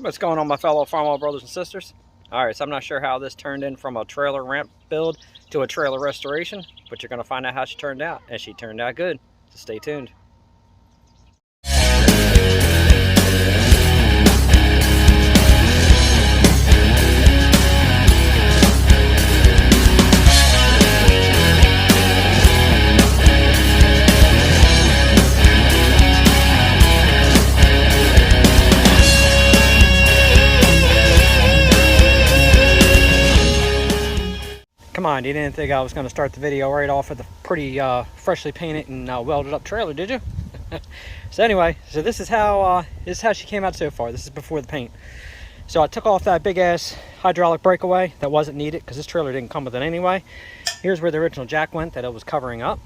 What's going on, my fellow Farmall brothers and sisters? Alright, so I'm not sure how this turned in from a trailer ramp build to a trailer restoration, but you're going to find out how she turned out, and she turned out good. So stay tuned. Come on, you didn't think I was going to start the video right off with a pretty freshly painted and welded up trailer, did you? So anyway, this is how she came out so far. This is before the paint. So I took off that big ass hydraulic breakaway that wasn't needed because this trailer didn't come with it anyway. Here's where the original jack went that it was covering up.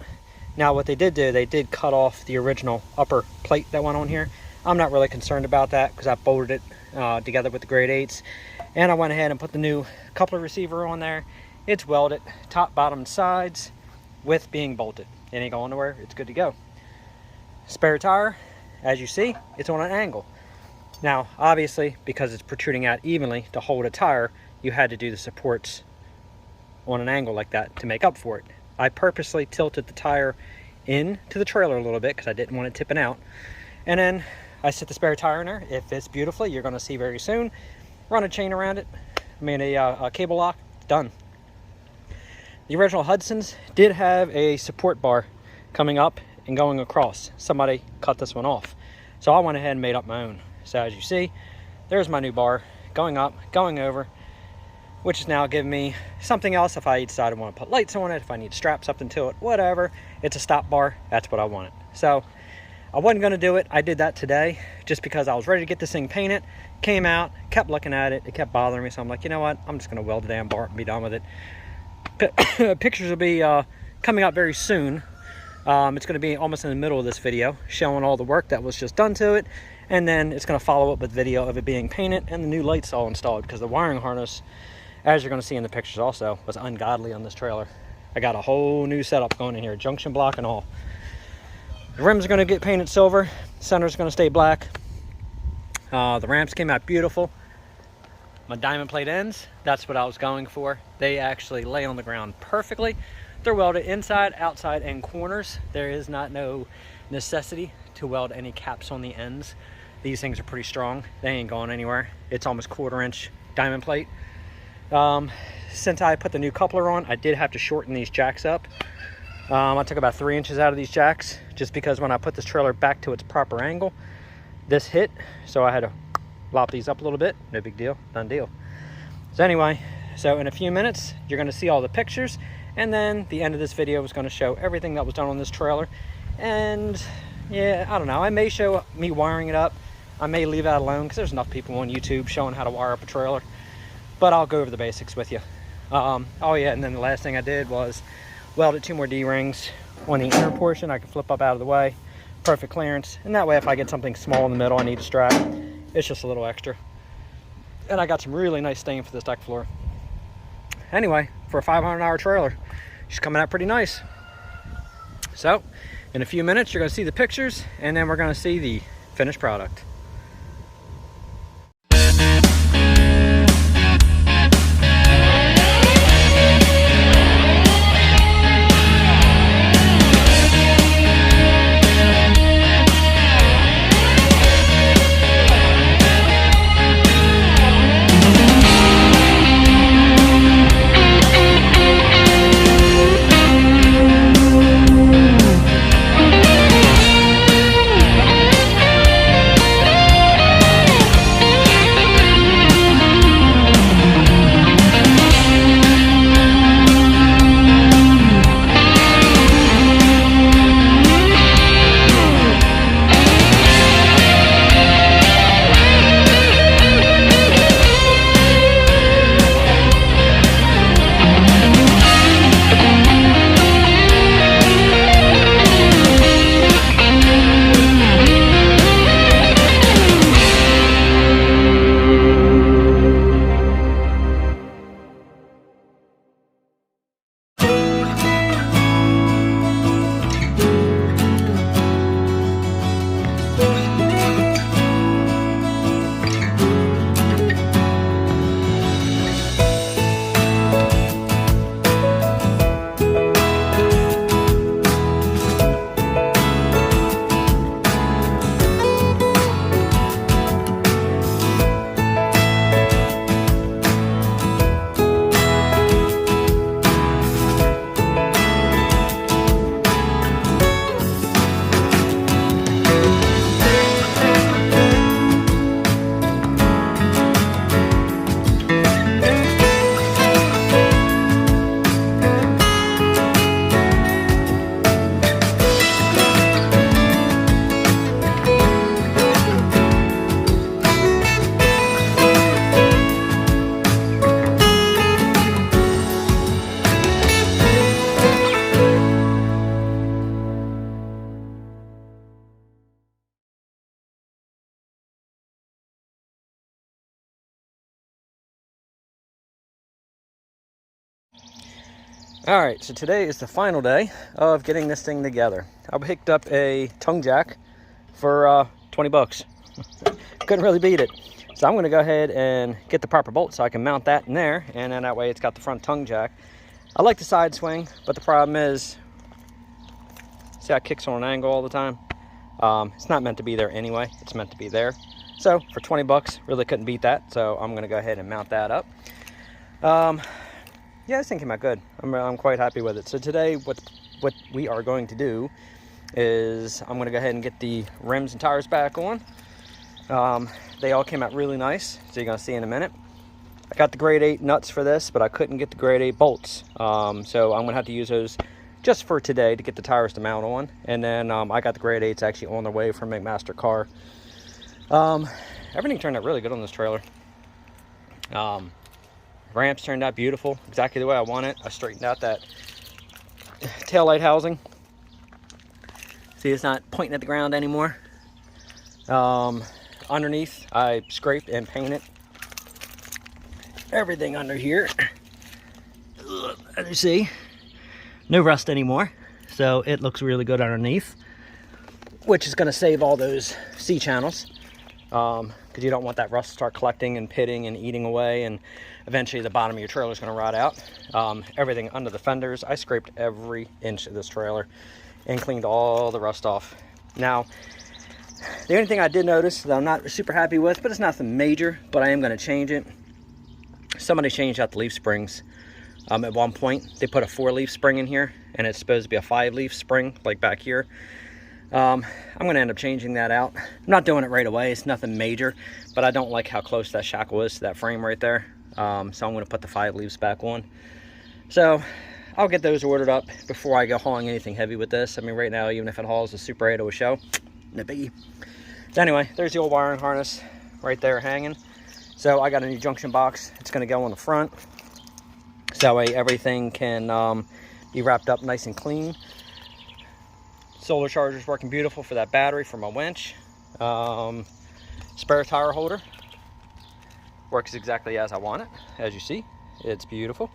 Now what they did do, they did cut off the original upper plate that went on here. I'm not really concerned about that because I bolted it together with the grade 8s, and I went ahead and put the new coupler receiver on there. It's welded top, bottom, sides with being bolted. It ain't going nowhere. It's good to go. Spare tire, as you see, it's on an angle. Now, obviously, because it's protruding out evenly to hold a tire, you had to do the supports on an angle like that to make up for it. I purposely tilted the tire into the trailer a little bit because I didn't want it tipping out. And then I set the spare tire in there. It fits beautifully. You're going to see very soon. Run a chain around it. I mean, a cable lock. Done. The original Hudsons did have a support bar coming up and going across. Somebody cut this one off. So I went ahead and made up my own. So as you see, there's my new bar going up, going over, which is now giving me something else if I decide I want to put lights on it, if I need to strap something to it, whatever. It's a stop bar. That's what I wanted. So I wasn't going to do it. I did that today just because I was ready to get this thing painted. Came out, kept looking at it. It kept bothering me. So I'm like, you know what? I'm just going to weld the damn bar and be done with it. Pictures will be coming up very soon. It's going to be almost in the middle of this video showing all the work that was just done to it, and then it's going to follow up with video of it being painted and the new lights all installed, because the wiring harness, as you're going to see in the pictures also, was ungodly on this trailer. I got a whole new setup going in here, junction block and all. The rims are going to get painted silver, center's going to stay black. The ramps came out beautiful. My diamond plate ends, that's what I was going for. They actually lay on the ground perfectly. They're welded inside, outside, and corners. There is no necessity to weld any caps on the ends. These things are pretty strong. They ain't going anywhere. It's almost 1/4 inch diamond plate. Since I put the new coupler on, I did have to shorten these jacks up. I took about 3 inches out of these jacks just because when I put this trailer back to its proper angle, this hit, so I had to lop these up a little bit. No big deal, done deal. So anyway, so in a few minutes you're going to see all the pictures, and then the end of this video is going to show everything that was done on this trailer. And yeah, I don't know, I may show me wiring it up. I may leave that alone because there's enough people on YouTube showing how to wire up a trailer, but I'll go over the basics with you. Oh yeah, and then the last thing I did was welded 2 more D-rings on the inner portion. I can flip up out of the way, perfect clearance, and that way if I get something small in the middle I need to strap, it's just a little extra. And I got some really nice stain for this deck floor. Anyway, for a $500 trailer, she's coming out pretty nice. So in a few minutes you're going to see the pictures, and then we're going to see the finished product. All right, so today is the final day of getting this thing together. I picked up a tongue jack for 20 bucks. Couldn't really beat it. So I'm gonna go ahead and get the proper bolt so I can mount that in there, and then that way it's got the front tongue jack. I like the side swing, but the problem is, see how it kicks on an angle all the time? It's not meant to be there anyway, it's meant to be there. So for 20 bucks, really couldn't beat that, so I'm gonna go ahead and mount that up. Yeah, this thing came out good. I'm quite happy with it. So today, what we are going to do is I'm going to go ahead and get the rims and tires back on. They all came out really nice, so you're going to see in a minute. I got the grade 8 nuts for this, but I couldn't get the grade 8 bolts. So I'm going to have to use those just for today to get the tires to mount on. And then I got the grade 8s actually on their way from McMaster Car. Everything turned out really good on this trailer. Ramps turned out beautiful, exactly the way I want it. I straightened out that taillight housing. See, it's not pointing at the ground anymore. Underneath, I scraped and painted everything under here. As you see, no rust anymore. So it looks really good underneath, which is going to save all those C-channels. Because you don't want that rust to start collecting and pitting and eating away, and eventually the bottom of your trailer is going to rot out. Everything under the fenders, I scraped every inch of this trailer and cleaned all the rust off. Now, the only thing I did notice that I'm not super happy with, but it's nothing major, but I am going to change it. Somebody changed out the leaf springs. At one point, they put a 4-leaf spring in here, and it's supposed to be a 5-leaf spring, like back here. I'm going to end up changing that out. I'm not doing it right away. It's nothing major, but I don't like how close that shackle is to that frame right there. So I'm going to put the 5 leaves back on. So I'll get those ordered up before I go hauling anything heavy with this. I mean, right now, even if it hauls a Super 8 show, no biggie. So anyway, there's the old wiring harness right there hanging. So I got a new junction box. It's going to go on the front. So that way everything can be wrapped up nice and clean. Solar charger's working beautiful for that battery for my winch. Spare tire holder works exactly as I want it. As you see, it's beautiful.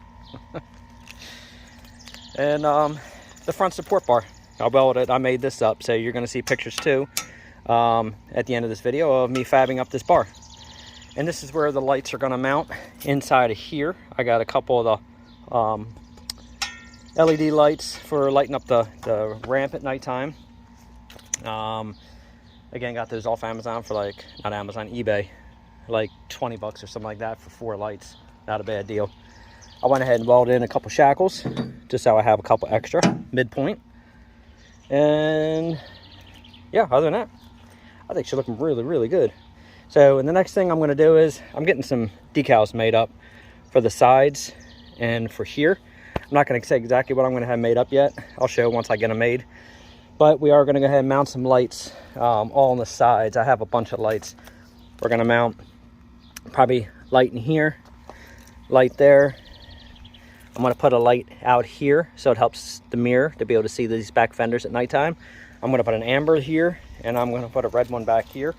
And the front support bar, I welded it. I made this up, so you're going to see pictures too at the end of this video of me fabbing up this bar. And this is where the lights are going to mount inside of here. I got a couple of the LED lights for lighting up the ramp at nighttime. Again, got those off Amazon for like, not Amazon, eBay, like 20 bucks or something like that for 4 lights. Not a bad deal. I went ahead and welded in a couple shackles just so I have a couple extra midpoint. And yeah, other than that, I think she's looking really, really good. So, and the next thing I'm going to do is I'm getting some decals made up for the sides and for here. I'm not going to say exactly what I'm going to have made up yet. I'll show once I get them made. But we are going to go ahead and mount some lights all on the sides. I have a bunch of lights. We're going to mount probably light in here, light there. I'm going to put a light out here so it helps the mirror to be able to see these back fenders at nighttime. I'm going to put an amber here, and I'm going to put a red one back here.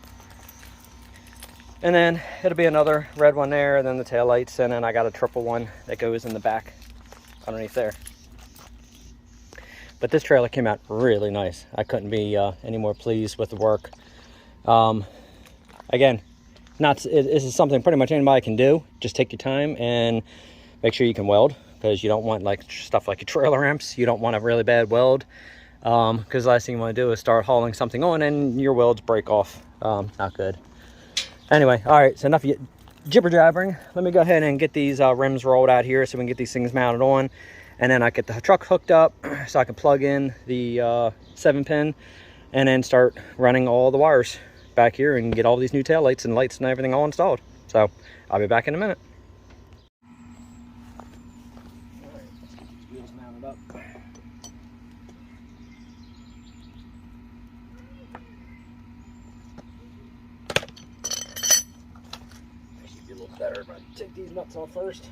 And then it'll be another red one there, and then the tail lights, and then I got a triple one that goes in the back underneath there. But this trailer came out really nice. I couldn't be any more pleased with the work. Again, this is something pretty much anybody can do. Just take your time and make sure you can weld, because you don't want like stuff like your trailer ramps. You don't want a really bad weld, because the last thing you want to do is start hauling something on and your welds break off. Not good. Anyway, all right, so enough jibber jabbering. Let me go ahead and get these rims rolled out here so we can get these things mounted on. And then I get the truck hooked up so I can plug in the 7-pin and then start running all the wires back here and get all these new taillights and lights and everything all installed. So I'll be back in a minute. All right, wheels mounted up. Should be a little better if I take these nuts off first.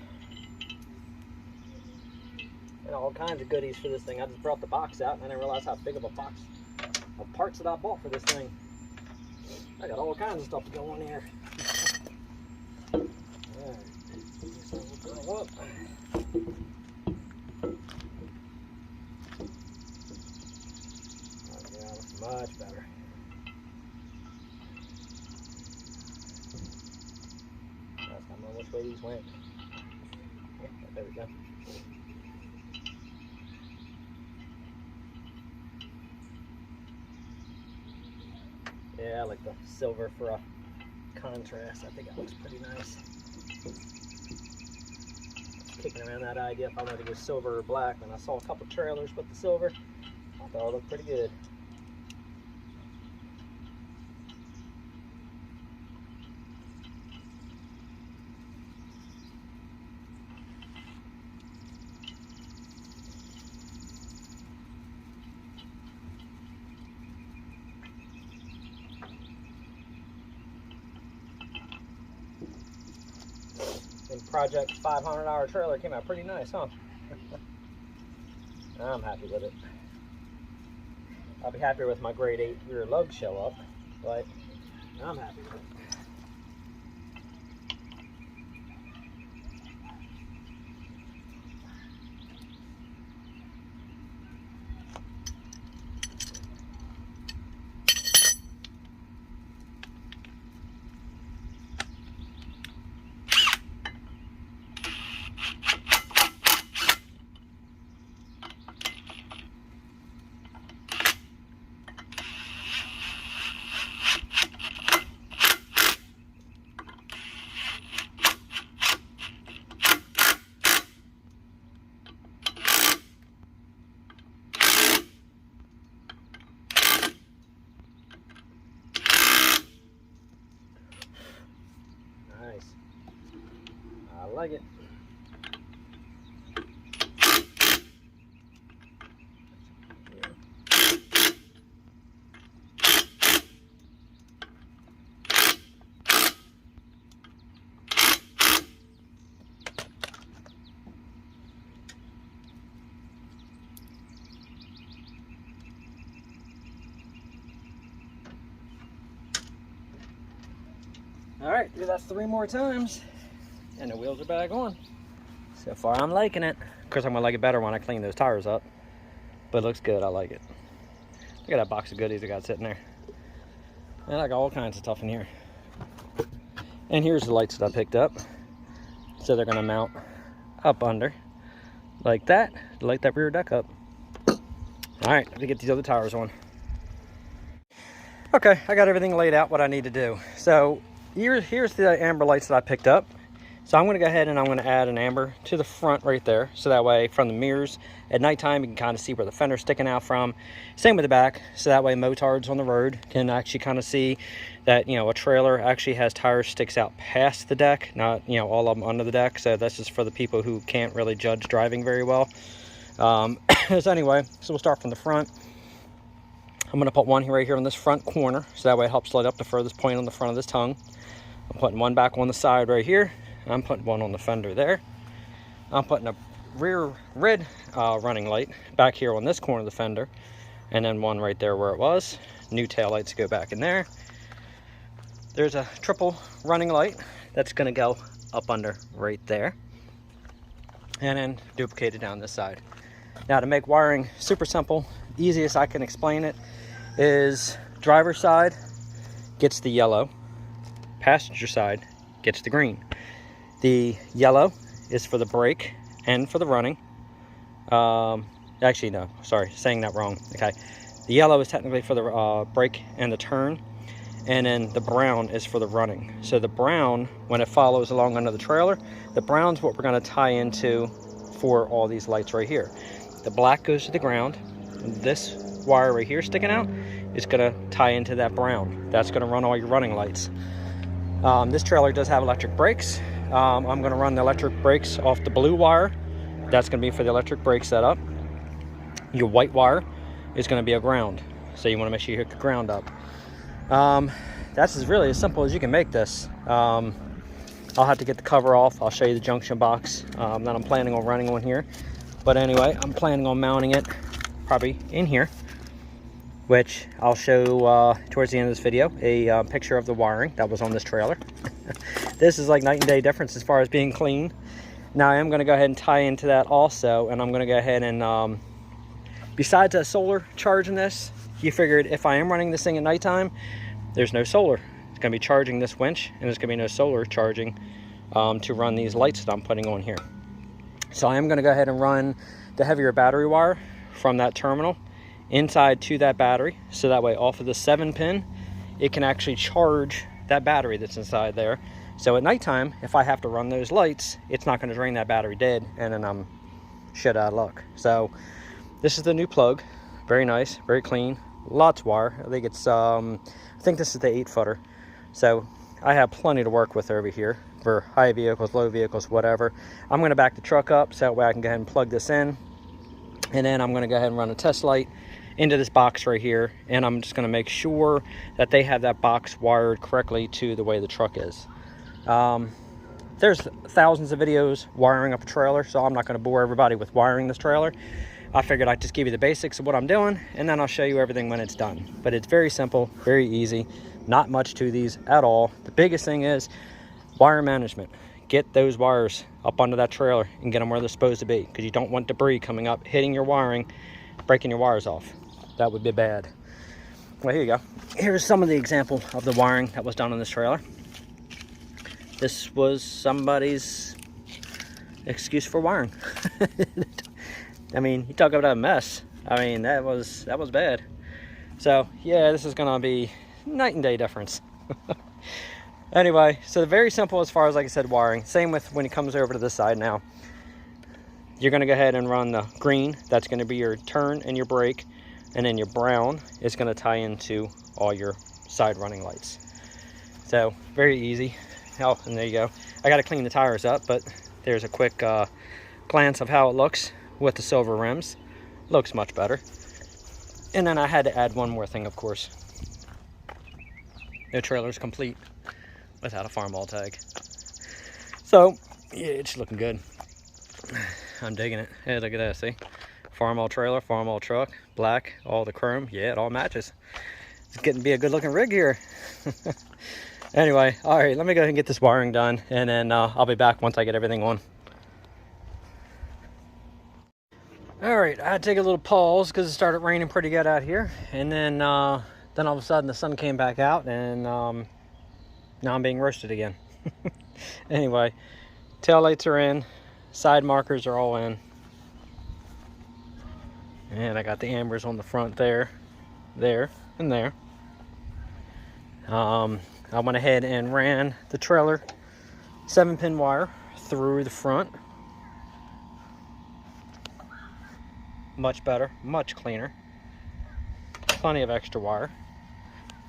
And all kinds of goodies for this thing. I just brought the box out and I didn't realize how big of a box of parts that I bought for this thing. I got all kinds of stuff to go in here. Alright, so we'll go up. last time on which way these went. Oh, there we go. Yeah, I like the silver for a contrast. I think it looks pretty nice. Kicking around that idea if I wanted to go silver or black, and I saw a couple trailers with the silver. I thought it looked pretty good. And Project $500 trailer came out pretty nice, huh? I'm happy with it. I'll be happier with my grade 8 rear lug show up, but I'm happy with it. Nice. I like it. All right, do that 3 more times, and the wheels are back on. So far, I'm liking it. Of course, I'm gonna like it better when I clean those tires up, but it looks good. I like it. Look at that box of goodies I got sitting there. And I got all kinds of stuff in here. And here's the lights that I picked up. So they're gonna mount up under, like that, to light that rear deck up. All right, let me get these other tires on. Okay, I got everything laid out what I need to do. So here's the amber lights that I picked up. So I'm going to go ahead and I'm going to add an amber to the front right there. So that way from the mirrors at nighttime, you can kind of see where the fender's sticking out from. Same with the back. So that way motards on the road can actually kind of see that, you know, a trailer actually has tires sticks out past the deck, not, you know, all of them under the deck. So that's just for the people who can't really judge driving very well. So anyway, so we'll start from the front. I'm going to put one right here on this front corner. So that way it helps light up the furthest point on the front of this tongue. I'm putting one back on the side right here. I'm putting one on the fender there. I'm putting a rear red running light back here on this corner of the fender. And then one right there where it was. New tail lights go back in there. There's a triple running light that's going to go up under right there. And then duplicated down this side. Now to make wiring super simple, easiest I can explain it is driver's side gets the yellow, passenger side gets the green. The yellow is for the brake and for the running. Actually, no, sorry, saying that wrong. Okay, the yellow is technically for the brake and the turn, and then the brown is for the running. So the brown, when it follows along under the trailer, the brown's what we're going to tie into for all these lights right here. The black goes to the ground. This wire right here sticking out is going to tie into that brown. That's going to run all your running lights. This trailer does have electric brakes. I'm going to run the electric brakes off the blue wire. That's going to be for the electric brake setup. Your white wire is going to be a ground. So you want to make sure you hook the ground up. That's really as simple as you can make this. I'll have to get the cover off. I'll show you the junction box that I'm planning on running on here. But anyway, I'm planning on mounting it probably in here, which I'll show towards the end of this video, a picture of the wiring that was on this trailer. This is like night and day difference as far as being clean. Now I am going to go ahead and tie into that also, and I'm going to go ahead and, besides a solar charging this, you figured if I am running this thing at nighttime, there's no solar. It's going to be charging this winch, and there's going to be no solar charging to run these lights that I'm putting on here. So I am going to go ahead and run the heavier battery wire from that terminal inside to that battery, so that way off of the 7-pin it can actually charge that battery that's inside there. So at nighttime, if I have to run those lights, it's not going to drain that battery dead, and then I'm shit out of luck. So this is the new plug. Very nice, very clean, lots of wire. I think it's I think this is the 8-footer. So I have plenty to work with over here for high vehicles, low vehicles, whatever. I'm going to back the truck up so that way I can go ahead and plug this in, and then I'm going to go ahead and run a test light into this box right here, and I'm just going to make sure that they have that box wired correctly to the way the truck is. There's thousands of videos wiring up a trailer, so I'm not going to bore everybody with wiring this trailer. I figured I'd just give you the basics of what I'm doing, and then I'll show you everything when it's done. But it's very simple, very easy, not much to these at all. The biggest thing is wire management. Get those wires up onto that trailer and get them where they're supposed to be, because you don't want debris coming up, hitting your wiring, breaking your wires off. That would be bad. Well, here you go. Here's some of the example of the wiring that was done on this trailer. This was somebody's excuse for wiring. I mean, you talk about a mess. I mean, that was bad. So yeah, this is gonna be night and day difference. Anyway, so very simple as far as, like I said, wiring. Same with when it comes over to this side now. You're gonna go ahead and run the green. That's gonna be your turn and your brake, and then your brown is gonna tie into all your side running lights. So very easy. Oh, and there you go. I got to clean the tires up, but there's a quick glance of how it looks with the silver rims. Looks much better. And then I had to add one more thing, of course. The trailer's complete without a Farmall tag. So yeah, it's looking good. I'm digging it. Hey, look at that, see? Farmall trailer, Farmall truck, black, all the chrome. Yeah, it all matches. It's getting to be a good looking rig here. Anyway, all right, let me go ahead and get this wiring done, and then I'll be back once I get everything on. All right, I had to take a little pause because it started raining pretty good out here, and then all of a sudden the sun came back out, and now I'm being roasted again. Anyway, tail lights are in, side markers are all in, and I got the ambers on the front there, and there. I went ahead and ran the trailer 7-pin wire through the front. Much better, much cleaner. Plenty of extra wire.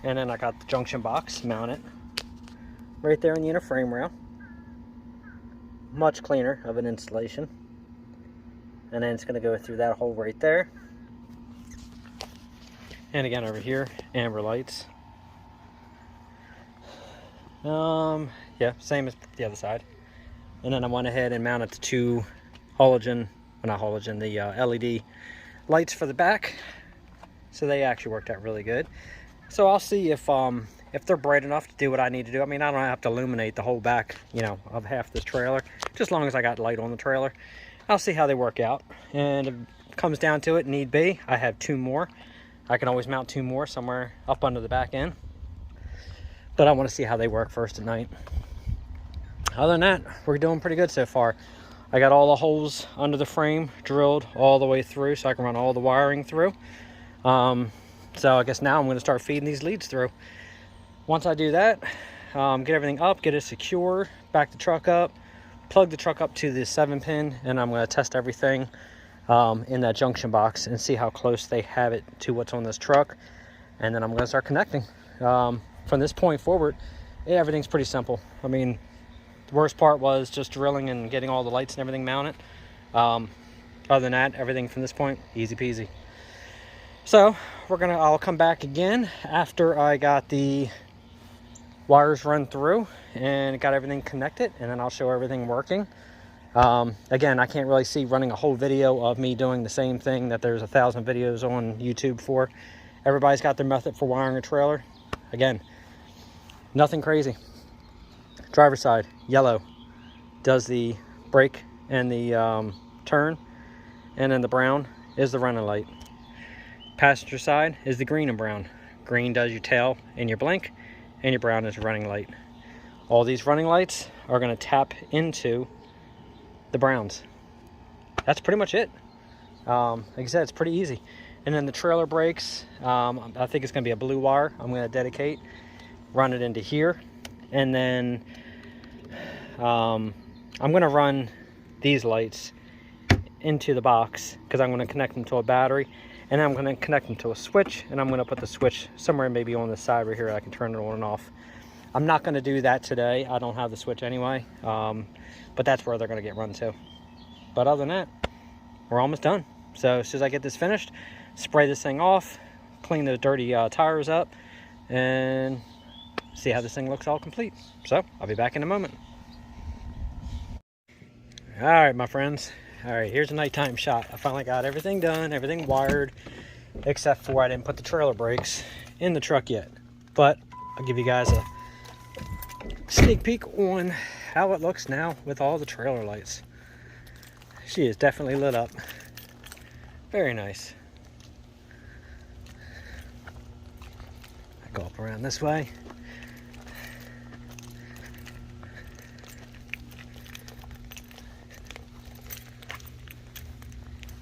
And then I got the junction box mounted right there in the inner frame rail. Much cleaner of an installation. And then it's going to go through that hole right there. And again over here, amber lights. Yeah, same as the other side. And then I went ahead and mounted the two halogen, well, not halogen, the LED lights for the back. So they actually worked out really good. So I'll see if they're bright enough to do what I need to do. I mean, I don't have to illuminate the whole back, you know, of half this trailer, just as long as I got light on the trailer. I'll see how they work out. And if it comes down to it, need be, I have 2 more. I can always mount 2 more somewhere up under the back end. But I want to see how they work first at night. Other than that, we're doing pretty good so far. I got all the holes under the frame drilled all the way through so I can run all the wiring through. So I guess now I'm going to start feeding these leads through. Once I do that, get everything up, get it secure, back the truck up, plug the truck up to the 7-pin, and I'm going to test everything in that junction box and see how close they have it to what's on this truck. And then I'm going to start connecting. From this point forward, yeah, everything's pretty simple. I mean, the worst part was just drilling and getting all the lights and everything mounted. Other than that, everything from this point, easy peasy. So I'll come back again after I got the wires run through and got everything connected, and then I'll show everything working. Again, I can't really see running a whole video of me doing the same thing that there's 1,000 videos on YouTube for. Everybody's got their method for wiring a trailer. Again, nothing crazy. Driver's side, yellow, does the brake and the turn, and then the brown is the running light. Passenger side is the green and brown. Green does your tail and your blink, and your brown is your running light. all these running lights are going to tap into the browns. That's pretty much it. Like I said, it's pretty easy. And then the trailer brakes, I think it's going to be a blue wire. I'm going to dedicate, run it into here, and then I'm going to run these lights into the box because I'm going to connect them to a battery, and then I'm going to connect them to a switch, and I'm going to put the switch somewhere maybe on the side right here. I can turn it on and off. I'm not going to do that today. I don't have the switch anyway, but that's where they're going to get run to. But other than that, we're almost done. So as soon as I get this finished, spray this thing off, clean the dirty tires up, and see how this thing looks all complete. So I'll be back in a moment. All right, my friends. All right, here's a nighttime shot. I finally got everything done, everything wired, except for I didn't put the trailer brakes in the truck yet. But I'll give you guys a sneak peek on how it looks now with all the trailer lights. She is definitely lit up. Very nice. I go up around this way.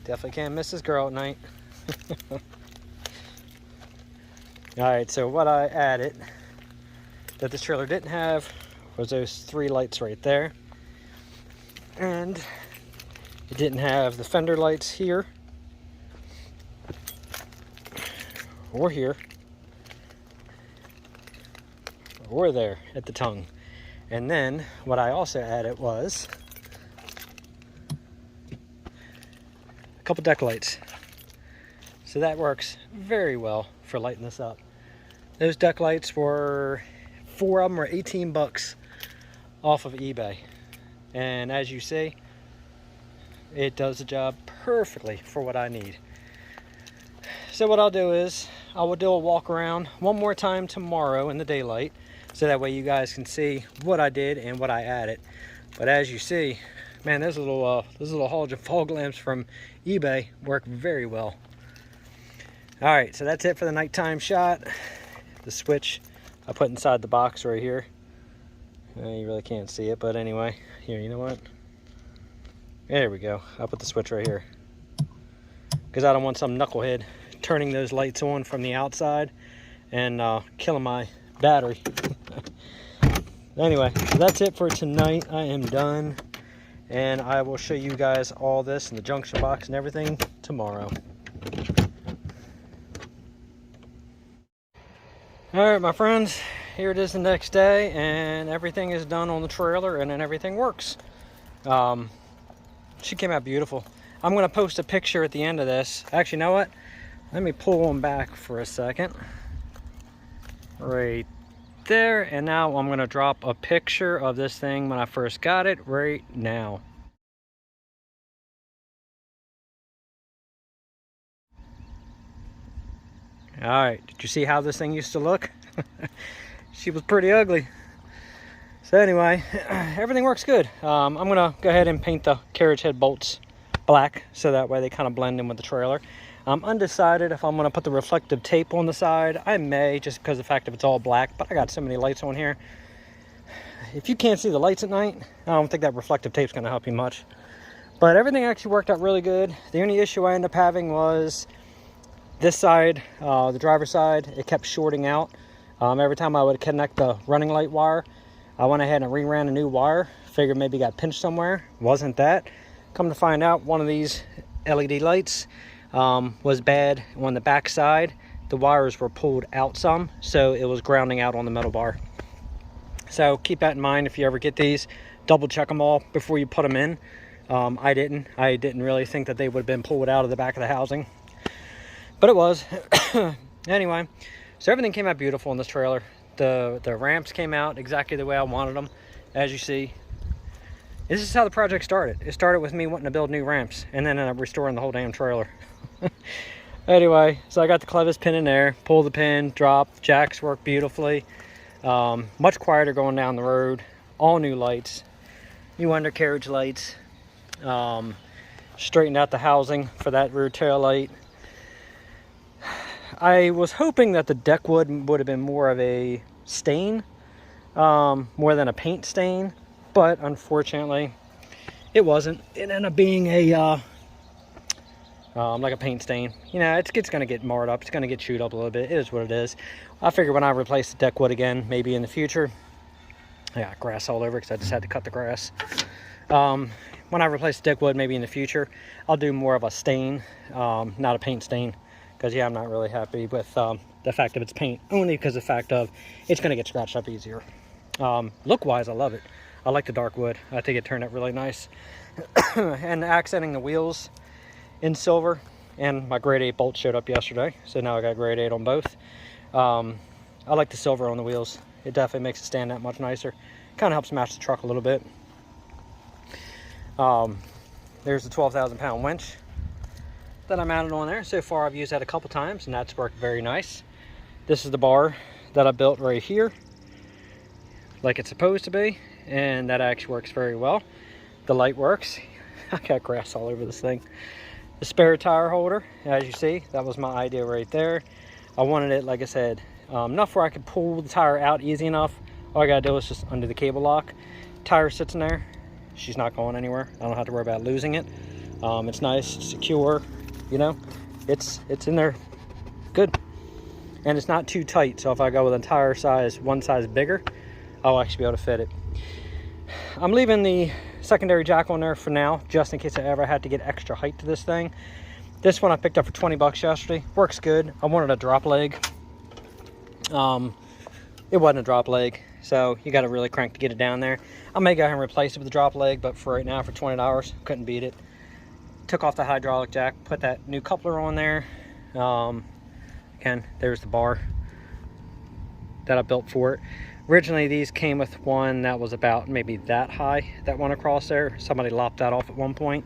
Definitely can't miss this girl at night. Alright, so what I added that this trailer didn't have was those 3 lights right there. And it didn't have the fender lights here, or here, or there at the tongue. And then what I also added was a couple deck lights. So that works very well for lighting this up. Those deck lights were, 4 of them were 18 bucks off of eBay. And as you see, it does the job perfectly for what I need. So what I'll do is I will do a walk around one more time tomorrow in the daylight, so that way you guys can see what I did and what I added. But as you see, man, those little halogen fog lamps from eBay work very well. All right, so that's it for the nighttime shot. The switch I put inside the box right here. You really can't see it, but anyway, here, you know what? There we go. I'll put the switch right here, because I don't want some knucklehead turning those lights on from the outside and killing my battery. Anyway, so that's it for tonight. I am done, and I will show you guys all this in the junction box and everything tomorrow. All right, my friends, here it is the next day, and everything is done on the trailer, and then everything works. She came out beautiful. I'm going to post a picture at the end of this. Actually, you know what? Let me pull them back for a second. Right there. And now I'm going to drop a picture of this thing when I first got it right now. All right. Did you see how this thing used to look? She was pretty ugly. So anyway, everything works good. I'm going to go ahead and paint the carriage head bolts black, so that way they kind of blend in with the trailer. I'm undecided if I'm going to put the reflective tape on the side. I may, just because of the fact that it's all black, but I got so many lights on here. If you can't see the lights at night, I don't think that reflective tape's going to help you much. But everything actually worked out really good. The only issue I ended up having was this side, the driver's side, it kept shorting out. Every time I would connect the running light wire, I went ahead and reran a new wire. Figured maybe got pinched somewhere. Wasn't that. Come to find out, one of these LED lights was bad on the back side. The wires were pulled out some, so it was grounding out on the metal bar. So keep that in mind if you ever get these. Double check them all before you put them in. I didn't really think that they would have been pulled out of the back of the housing, but it was. Anyway, so everything came out beautiful in this trailer. The ramps came out exactly the way I wanted them. As you see, this is how the project started. It started with me wanting to build new ramps, and then restoring the whole damn trailer. Anyway, so I got the clevis pin in there, pull the pin, drop, jacks work beautifully. Much quieter going down the road. All new lights, new undercarriage lights. Straightened out the housing for that rear tail light. I was hoping that the deck wood would have been more of a stain, more than a paint stain, but unfortunately it wasn't. It ended up being a like a paint stain. You know, it's going to get marred up, it's going to get chewed up a little bit. It is what it is. I figure when I replace the deck wood again, maybe in the future, I got grass all over because I just had to cut the grass. When I replace the deck wood, maybe in the future, I'll do more of a stain, not a paint stain, because yeah, I'm not really happy with the fact of its paint, only because of the fact of it's going to get scratched up easier. Look wise, I love it. I like the dark wood. I think it turned out really nice. And accenting the wheels in silver, and my grade 8 bolt showed up yesterday, so now I got grade 8 on both. I like the silver on the wheels. It definitely makes it stand that much nicer. Kind of helps match the truck a little bit. There's the 12,000 pound winch that I mounted on there. So far I've used that a couple times and that's worked very nice. This is the bar that I built right here, like it's supposed to be, and that actually works very well. The light works. I got grass all over this thing. The spare tire holder, as you see, that was my idea right there. I wanted it, like I said, enough where I could pull the tire out easy enough. All I gotta do is just undo the cable lock. Tire sits in there. She's not going anywhere. I don't have to worry about losing it. It's nice, it's secure, you know. It's in there good. And it's not too tight, so if I go with an entire size, one size bigger, I'll actually be able to fit it. I'm leaving the secondary jack on there for now, just in case I ever had to get extra height to this thing. This one I picked up for 20 bucks yesterday. Works good. I wanted a drop leg. It wasn't a drop leg, so you got to really crank to get it down there. I may go ahead and replace it with a drop leg, but for right now, for $20, couldn't beat it. Took off the hydraulic jack, put that new coupler on there. Again, there's the bar that I built for it. Originally, these came with one that was about maybe that high, that one across there. Somebody lopped that off at one point.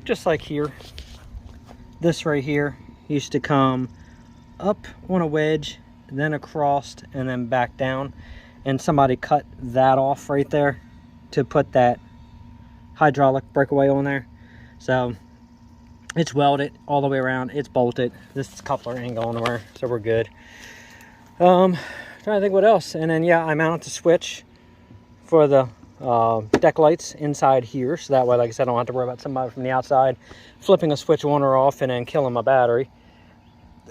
Just like here. This right here used to come up on a wedge, then across, and then back down. And somebody cut that off right there to put that hydraulic breakaway on there. So it's welded all the way around. It's bolted. This coupler ain't going nowhere, so we're good. Trying to think what else. And then yeah, I mounted the switch for the deck lights inside here, so that way, like I said, I don't have to worry about somebody from the outside flipping a switch on or off and then killing my battery.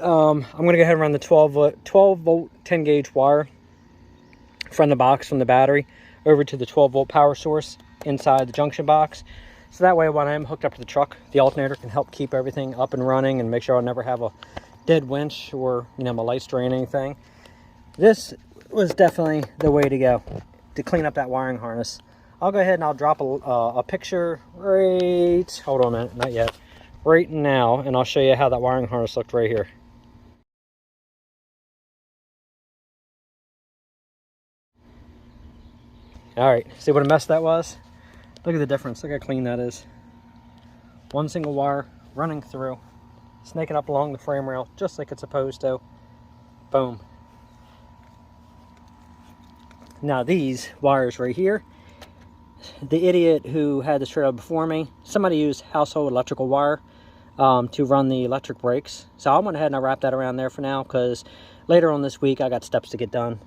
I'm gonna go ahead and run the 12 volt 10 gauge wire from the box, from the battery over to the 12 volt power source inside the junction box. So that way when I'm hooked up to the truck, the alternator can help keep everything up and running and make sure I never have a dead winch or, you know, my lights drain anything. This was definitely the way to go to clean up that wiring harness. I'll go ahead and I'll drop a picture right, hold on a minute, not yet, right now, and I'll show you how that wiring harness looked right here. All right, see what a mess that was? Look at the difference, look how clean that is. One single wire running through, snaking up along the frame rail, just like it's supposed to. Boom. Now these wires right here, the idiot who had this trailer before me, somebody used household electrical wire to run the electric brakes. So I went ahead and I wrapped that around there for now, because later on this week I got steps to get done,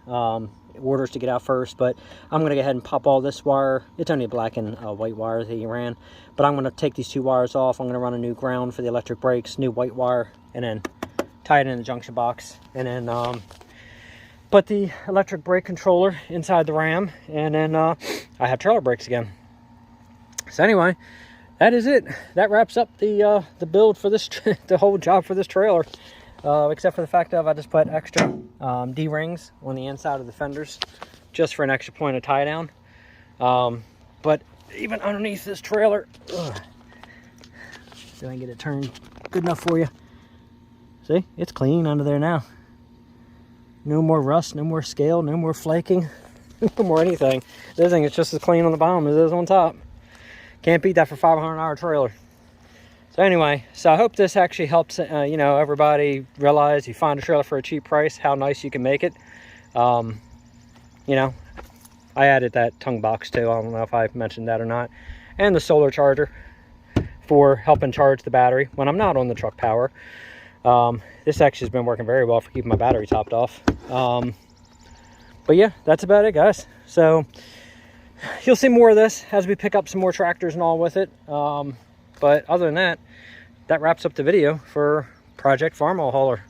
orders to get out first. But I'm going to go ahead and pop all this wire. It's only a black and white wire that he ran, but I'm going to take these two wires off. I'm going to run a new ground for the electric brakes, new white wire, and then tie it in the junction box, and then put the electric brake controller inside the ram, and then I have trailer brakes again. So anyway, that is it. That wraps up the build for this, the whole job for this trailer. Except for the fact of I just put extra D-rings on the inside of the fenders, just for an extra point of tie down. But even underneath this trailer, see if I can get it turned good enough for you. See, it's clean under there now. No more rust, no more scale, no more flaking, no more anything. This thing is just as clean on the bottom as it is on top. Can't beat that for $500 trailer. So anyway, so I hope this actually helps, you know, everybody realize you find a trailer for a cheap price, how nice you can make it. You know, I added that tongue box too. I don't know if I mentioned that or not. And the solar charger for helping charge the battery when I'm not on the truck power. This actually has been working very well for keeping my battery topped off. But yeah, that's about it, guys. So you'll see more of this as we pick up some more tractors and all with it. But other than that, that wraps up the video for Project Farmall hauler.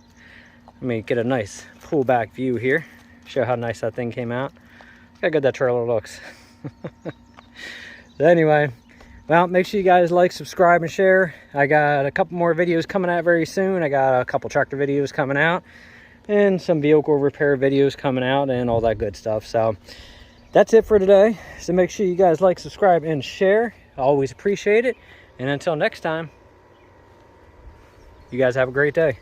Let me get a nice pull back view here, show how nice that thing came out. Look how good that trailer looks. So anyway, well, make sure you guys like, subscribe, and share. I got a couple more videos coming out very soon. I got a couple tractor videos coming out and some vehicle repair videos coming out and all that good stuff. So that's it for today. So make sure you guys like, subscribe, and share. I always appreciate it. And until next time, you guys have a great day.